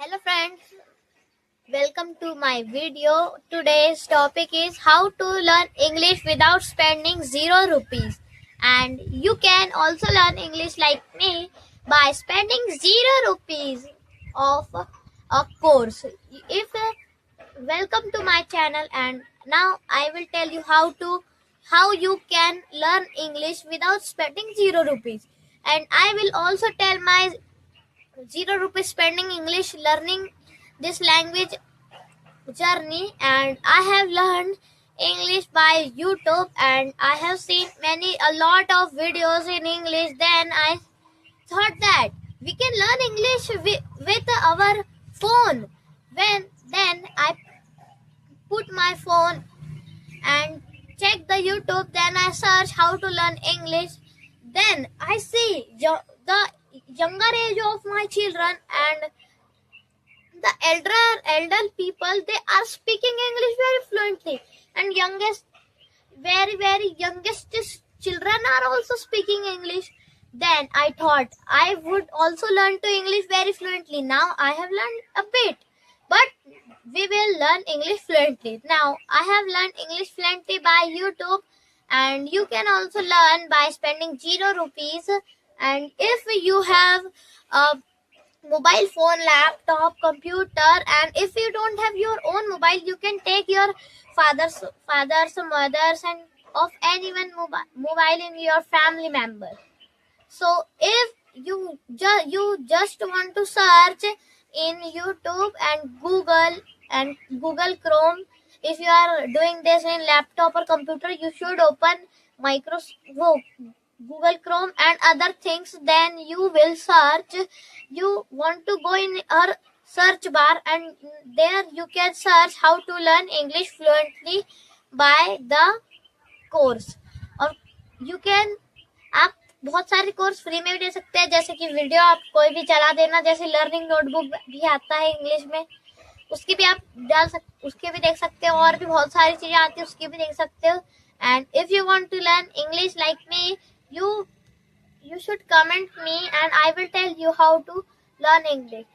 Hello friends, welcome to my video. Today's topic is how to learn English without spending 0 rupees. And you can also learn English like me by spending 0 rupees of a course. If Welcome to my channel, and now I will tell you how you can learn English without spending 0 rupees. And I will also tell my 0 rupees spending English learning this language journey. And I have learned English by YouTube, and I have seen a lot of videos in English. Then I thought that we can learn English with our phone. Then I put my phone and check the YouTube. Then I search how to learn English. Then I see the younger age of my children and the elder people, they are speaking English very fluently, and very youngest children are also speaking English. Then I thought I would also learn to English very fluently. Now I have learned a bit, but we will learn English fluently. Now I have learned English fluently by YouTube, and you can also learn by spending 0 rupees. And if you have a mobile phone, laptop, computer, and if you don't have your own mobile, you can take your father's mothers and of anyone mobile in your family member. So if you just want to search in YouTube and Google Chrome. If you are doing this in laptop or computer, you should open Microsoft Google Chrome and other things. Then you will search. You want to go in our search bar, and there you can search how to learn English fluently by the course. और you can आप बहुत सारे course free में भी दे सकते हैं, जैसे कि वीडियो आप कोई भी चला देना, जैसे लर्निंग नोटबुक भी आता है इंग्लिश में, उसकी भी आप उसके भी देख सकते हो, और भी बहुत सारी चीजें आती है उसकी भी देख सकते हो. And if you want to learn English like me, you should comment me and I will tell you how to learn English.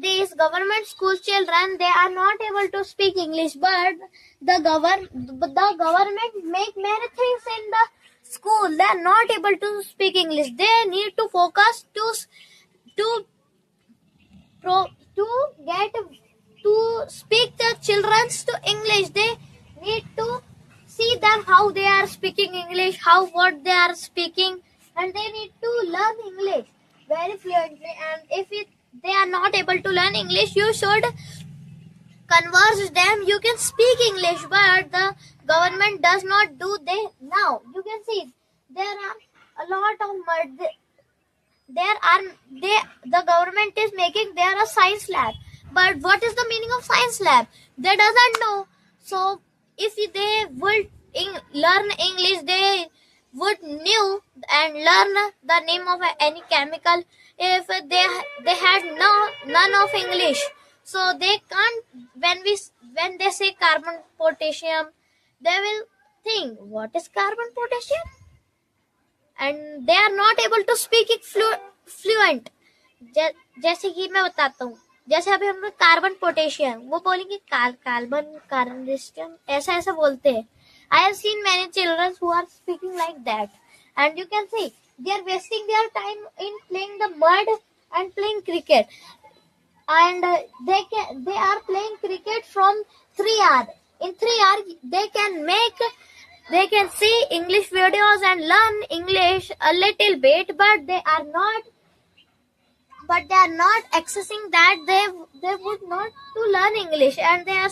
These government school children, they are not able to speak English, but the government make many things in the school. They are not able to speak English. They need to focus to get to speak the children to English. They need to see them how they are speaking English, what they are speaking, and they need to learn English very fluently. And if they are not able to learn English, you should converse them. You can speak English, but the government does not do. Now you can see there are a lot of the government is making there a science lab, but what is the meaning of science lab? They doesn't know. So if they would learn English, they would knew and learn the name of any chemical. If they had none of English, so they can't. When they say carbon potassium, they will think what is carbon potassium, and they are not able to speak it fluent. जैसे कि मैं बताता हूँ, जैसे अभी हम लोग carbon potassium, वो बोलेंगे कार्बन ऐसा ऐसा बोलते हैं. I have seen many children who are speaking like that, and you can see they are wasting their time in playing the mud and playing cricket, and they are playing cricket from 3 hours. In 3 hours they can see English videos and learn English a little bit, but they are not accessing that. They would not to learn English, and they are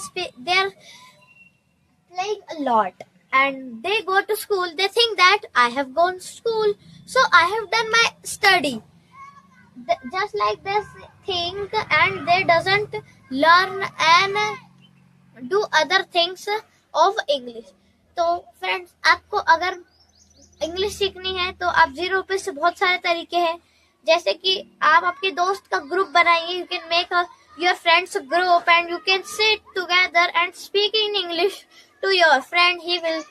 playing a lot. And they go to school, they think that I have gone to school, so I have done my study. Just like this think, and they doesn't learn and do other things of English. तो friends, आपको अगर English सीखनी है तो आप 0 रुपए से बहुत सारे तरीके हैं. जैसे कि आप आपके दोस्त का ग्रुप बनाइए. You can make your friends group, and you can sit together and speak in English to your friend. He will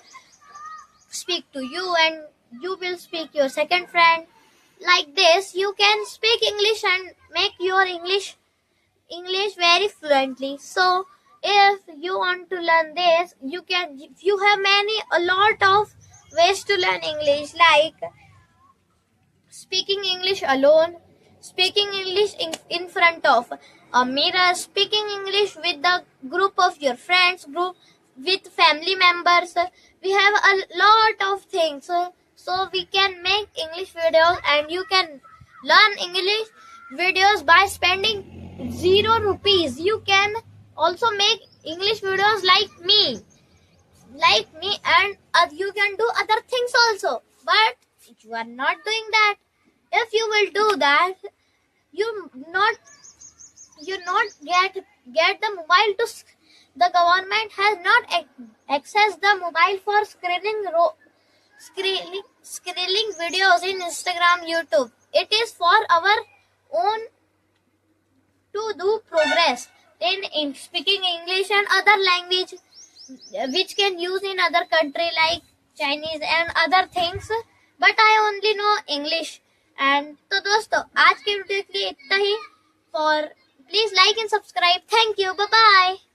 speak to you, and you will speak your second friend. Like this, you can speak English and make your English English very fluently. So if you want to learn this, you have a lot of ways to learn English, like speaking English alone, speaking English in front of a mirror, speaking English with the group of your friends, group with family members. We have a lot of things. So we can make English videos, and you can learn English videos by spending 0 rupees. You can also make English videos and you can do other things also, but you are not doing that. If you will do that, you not get the mobile to the government has not accessed the mobile for scrolling videos in Instagram, YouTube. It is for our own to do progress in speaking English and other language which can use in other country like Chinese and other things, but I only know English. And तो दोस्तों आज के video के लिए इतना ही. For please like and subscribe. Thank you. Bye bye.